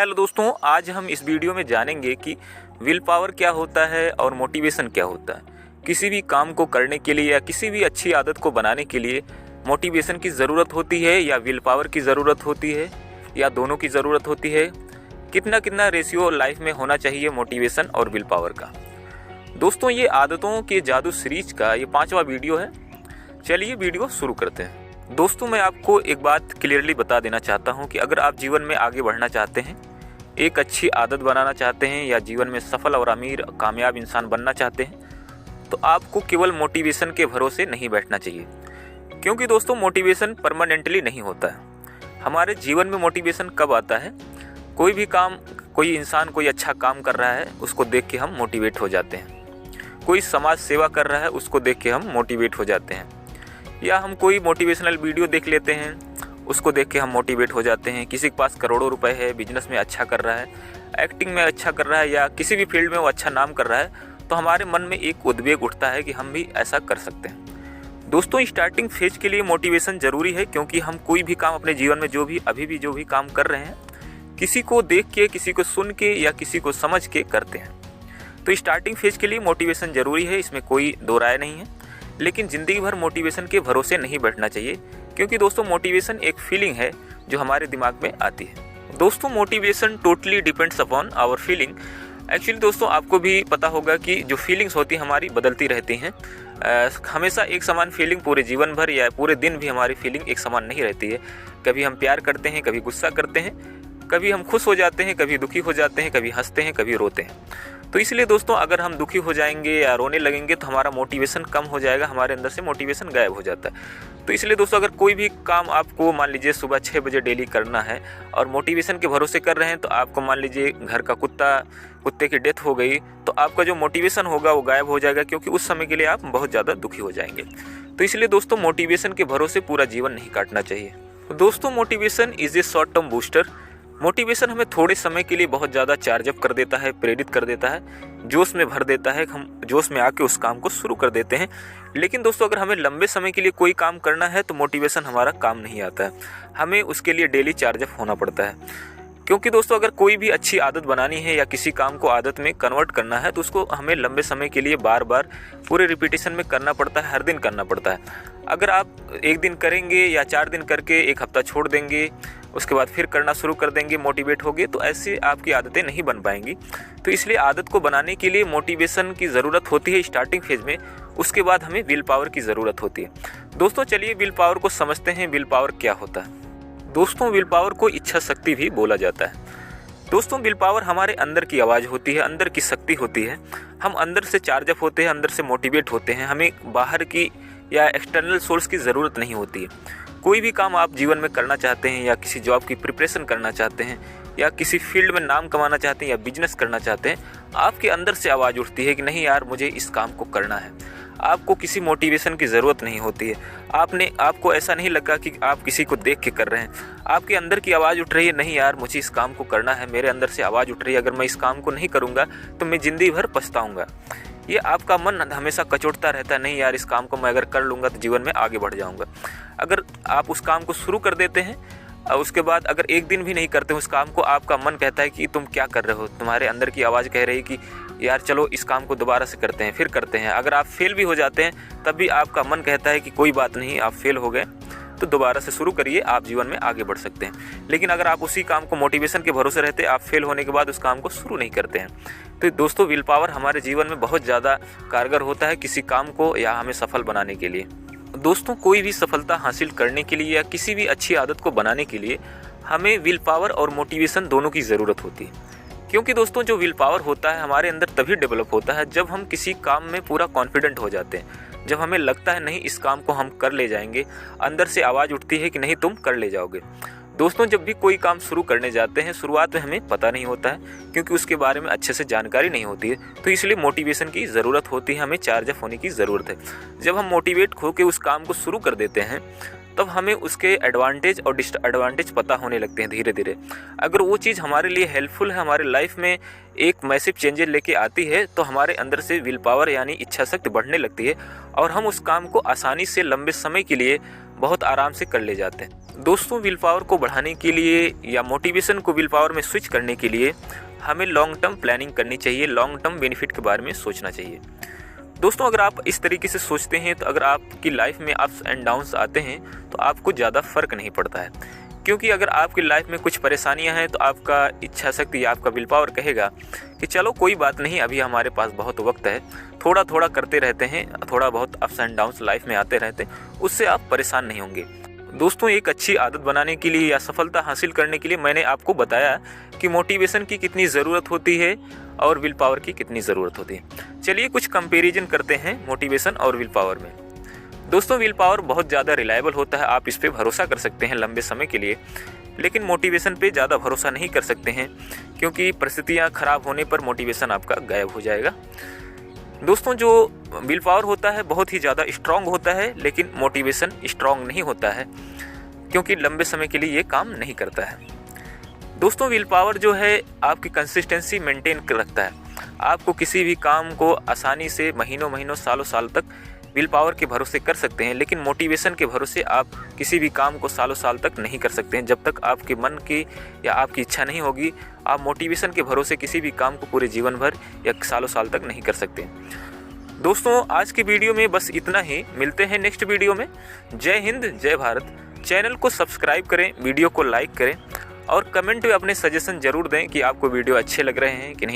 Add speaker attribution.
Speaker 1: Hello दोस्तों, आज हम इस वीडियो में जानेंगे कि विल पावर क्या होता है और मोटिवेशन क्या होता है। किसी भी काम को करने के लिए या किसी भी अच्छी आदत को बनाने के लिए मोटिवेशन की ज़रूरत होती है या विल पावर की ज़रूरत होती है या दोनों की ज़रूरत होती है। कितना कितना रेशियो लाइफ में होना चाहिए मोटिवेशन और विल पावर का। दोस्तों, ये आदतों के जादू सीरीज का ये 5वां वीडियो है। चलिए वीडियो शुरू करते हैं। दोस्तों, मैं आपको एक बात क्लियरली बता देना चाहता हूँ कि अगर आप जीवन में आगे बढ़ना चाहते हैं, एक अच्छी आदत बनाना चाहते हैं या जीवन में सफल और अमीर कामयाब इंसान बनना चाहते हैं, तो आपको केवल मोटिवेशन के भरोसे नहीं बैठना चाहिए। क्योंकि दोस्तों, मोटिवेशन परमानेंटली नहीं होता है। हमारे जीवन में मोटिवेशन कब आता है? कोई भी काम, कोई इंसान कोई अच्छा काम कर रहा है, उसको देख के हम मोटिवेट हो जाते हैं। कोई समाज सेवा कर रहा है, उसको देख के हम मोटिवेट हो जाते हैं। या हम कोई मोटिवेशनल वीडियो देख लेते हैं, उसको देख के हम मोटिवेट हो जाते हैं। किसी के पास करोड़ों रुपए है, बिजनेस में अच्छा कर रहा है, एक्टिंग में अच्छा कर रहा है या किसी भी फील्ड में वो अच्छा नाम कर रहा है, तो हमारे मन में एक उद्वेग उठता है कि हम भी ऐसा कर सकते हैं। दोस्तों, स्टार्टिंग फेज के लिए मोटिवेशन ज़रूरी है, क्योंकि हम कोई भी काम अपने जीवन में अभी जो भी काम कर रहे हैं, किसी को देख के, किसी को सुन के या किसी को समझ के करते हैं। तो स्टार्टिंग फेज के लिए मोटिवेशन ज़रूरी है, इसमें कोई दो राय नहीं है। लेकिन ज़िंदगी भर मोटिवेशन के भरोसे नहीं बैठना चाहिए, क्योंकि दोस्तों, मोटिवेशन एक फीलिंग है जो हमारे दिमाग में आती है। दोस्तों, motivation totally depends upon our feeling. Actually दोस्तों, आपको भी पता होगा कि जो फीलिंग्स होती हैं हमारी बदलती रहती हैं। हमेशा एक समान फीलिंग पूरे जीवन भर या पूरे दिन भी हमारी फीलिंग एक समान नहीं रहती है। कभी हम प्यार करते हैं, कभी गुस्सा करते हैं, कभी हम खुश हो जाते हैं, कभी दुखी हो जाते हैं, कभी हंसते हैं, कभी रोते हैं। तो इसलिए दोस्तों, अगर हम दुखी हो जाएंगे या रोने लगेंगे तो हमारा मोटिवेशन कम हो जाएगा, हमारे अंदर से मोटिवेशन गायब हो जाता है। तो इसलिए दोस्तों, अगर कोई भी काम आपको मान लीजिए सुबह 6 बजे डेली करना है और मोटिवेशन के भरोसे कर रहे हैं, तो आपको मान लीजिए घर का कुत्ते की डेथ हो गई, तो आपका जो मोटिवेशन होगा वो गायब हो जाएगा, क्योंकि उस समय के लिए आप बहुत ज़्यादा दुखी हो जाएंगे। तो इसलिए दोस्तों, मोटिवेशन के भरोसे पूरा जीवन नहीं काटना चाहिए। दोस्तों, motivation is a short term booster. Motivation हमें थोड़े समय के लिए बहुत ज़्यादा चार्जअप कर देता है, प्रेरित कर देता है, जोश में भर देता है। हम जोश में आके उस काम को शुरू कर देते हैं। लेकिन दोस्तों, अगर हमें लंबे समय के लिए कोई काम करना है तो मोटिवेशन हमारा काम नहीं आता है। हमें उसके लिए डेली चार्जअप होना पड़ता है। क्योंकि दोस्तों, अगर कोई भी अच्छी आदत बनानी है या किसी काम को आदत में कन्वर्ट करना है, तो उसको हमें लंबे समय के लिए बार बार पूरे रिपीटेशन में करना पड़ता है, हर दिन करना पड़ता है। अगर आप एक दिन करेंगे या 4 दिन करके एक हफ्ता छोड़ देंगे, उसके बाद फिर करना शुरू कर देंगे, मोटिवेट होगे, तो ऐसे आपकी आदतें नहीं बन पाएंगी। तो इसलिए आदत को बनाने के लिए मोटिवेशन की ज़रूरत होती है स्टार्टिंग फेज में। उसके बाद हमें विल पावर की ज़रूरत होती है। दोस्तों, चलिए विल पावर को समझते हैं। विल पावर क्या होता है? दोस्तों, विल पावर को इच्छा शक्ति भी बोला जाता है। दोस्तों, विल पावर हमारे अंदर की आवाज़ होती है, अंदर की शक्ति होती है। हम अंदर से चार्जअप होते हैं, अंदर से मोटिवेट होते हैं। हमें बाहर की या एक्सटर्नल सोर्स की ज़रूरत नहीं होती है। कोई भी काम आप जीवन में करना चाहते हैं या किसी जॉब की प्रिपरेशन करना चाहते हैं या किसी फील्ड में नाम कमाना चाहते हैं या बिजनेस करना चाहते हैं, आपके अंदर से आवाज़ उठती है कि नहीं यार, मुझे इस काम को करना है। आपको किसी मोटिवेशन की ज़रूरत नहीं होती है। आपको ऐसा नहीं लगा कि आप किसी को देख के कर रहे हैं। आपके अंदर की आवाज़ उठ रही है, नहीं यार, मुझे इस काम को करना है। मेरे अंदर से आवाज़ उठ रही है, अगर मैं इस काम को नहीं करूँगा तो मैं ज़िंदगी भर पछताऊँगा। ये आपका मन हमेशा कचोटता रहता है, नहीं यार, इस काम को मैं अगर कर लूँगा तो जीवन में आगे बढ़ जाऊँगा। अगर आप उस काम को शुरू कर देते हैं और उसके बाद अगर एक दिन भी नहीं करते उस काम को, आपका मन कहता है कि तुम क्या कर रहे हो। तुम्हारे अंदर की आवाज़ कह रही है कि यार चलो इस काम को दोबारा से करते हैं, फिर करते हैं। अगर आप फेल भी हो जाते हैं तब भी आपका मन कहता है कि कोई बात नहीं, आप फेल हो गए तो दोबारा से शुरू करिए, आप जीवन में आगे बढ़ सकते हैं। लेकिन अगर आप उसी काम को मोटिवेशन के भरोसे रहते, आप फेल होने के बाद उस काम को शुरू नहीं करते हैं। तो दोस्तों, विल पावर हमारे जीवन में बहुत ज़्यादा कारगर होता है किसी काम को या हमें सफल बनाने के लिए। दोस्तों, कोई भी सफलता हासिल करने के लिए या किसी भी अच्छी आदत को बनाने के लिए हमें विल पावर और मोटिवेशन दोनों की ज़रूरत होती है। क्योंकि दोस्तों, जो विल पावर होता है हमारे अंदर तभी डेवलप होता है जब हम किसी काम में पूरा कॉन्फिडेंट हो जाते हैं, जब हमें लगता है नहीं, इस काम को हम कर ले जाएंगे। अंदर से आवाज़ उठती है कि नहीं, तुम कर ले जाओगे। दोस्तों, जब भी कोई काम शुरू करने जाते हैं, शुरुआत में हमें पता नहीं होता है, क्योंकि उसके बारे में अच्छे से जानकारी नहीं होती है। तो इसलिए मोटिवेशन की ज़रूरत होती है, हमें चार्जअप होने की ज़रूरत है। जब हम मोटिवेट होकर उस काम को शुरू कर देते हैं, तब हमें उसके एडवांटेज और डिसएडवांटेज पता होने लगते हैं धीरे धीरे। अगर वो चीज़ हमारे लिए हेल्पफुल है, हमारे लाइफ में एक मैसिव चेंजेस लेके आती है, तो हमारे अंदर से विल पावर यानी इच्छा शक्ति बढ़ने लगती है और हम उस काम को आसानी से लंबे समय के लिए बहुत आराम से कर ले जाते हैं। दोस्तों, विल पावर को बढ़ाने के लिए या मोटिवेशन को विल पावर में स्विच करने के लिए हमें लॉन्ग टर्म प्लानिंग करनी चाहिए, लॉन्ग टर्म बेनिफिट के बारे में सोचना चाहिए। दोस्तों, अगर आप इस तरीके से सोचते हैं तो अगर आपकी लाइफ में अप्स एंड डाउन्स आते हैं तो आपको ज़्यादा फ़र्क नहीं पड़ता है, क्योंकि अगर आपकी लाइफ में कुछ परेशानियां हैं तो आपका इच्छा शक्ति या आपका विल पावर कहेगा कि चलो कोई बात नहीं, अभी हमारे पास बहुत वक्त है, थोड़ा थोड़ा करते रहते हैं, थोड़ा बहुत अप्स एंड डाउन्स लाइफ में आते रहते हैं, उससे आप परेशान नहीं होंगे। दोस्तों, एक अच्छी आदत बनाने के लिए या सफलता हासिल करने के लिए मैंने आपको बताया कि मोटिवेशन की कितनी ज़रूरत होती है और विल पावर की कितनी ज़रूरत होती है। चलिए कुछ कंपैरिजन करते हैं मोटिवेशन और विल पावर में। दोस्तों, विल पावर बहुत ज़्यादा रिलायबल होता है, आप इस पर भरोसा कर सकते हैं लंबे समय के लिए, लेकिन मोटिवेशन पे ज़्यादा भरोसा नहीं कर सकते हैं, क्योंकि परिस्थितियाँ ख़राब होने पर मोटिवेशन आपका गायब हो जाएगा। दोस्तों, जो विल पावर होता है बहुत ही ज़्यादा स्ट्रॉन्ग होता है, लेकिन मोटिवेशन स्ट्रॉन्ग नहीं होता है, क्योंकि लंबे समय के लिए ये काम नहीं करता है। दोस्तों, विल पावर जो है आपकी कंसिस्टेंसी मेंटेन कर रखता है, आपको किसी भी काम को आसानी से महीनों महीनों सालों साल तक विल पावर के भरोसे कर सकते हैं, लेकिन मोटिवेशन के भरोसे आप किसी भी काम को सालों साल तक नहीं कर सकते हैं। जब तक आपके मन की या आपकी इच्छा नहीं होगी, आप मोटिवेशन के भरोसे किसी भी काम को पूरे जीवन भर या सालों साल तक नहीं कर सकते। दोस्तों, आज की वीडियो में बस इतना ही, मिलते हैं नेक्स्ट वीडियो में। जय हिंद, जय भारत। चैनल को सब्सक्राइब करें, वीडियो को लाइक करें और कमेंट में अपने सजेशन ज़रूर दें कि आपको वीडियो अच्छे लग रहे हैं कि नहीं।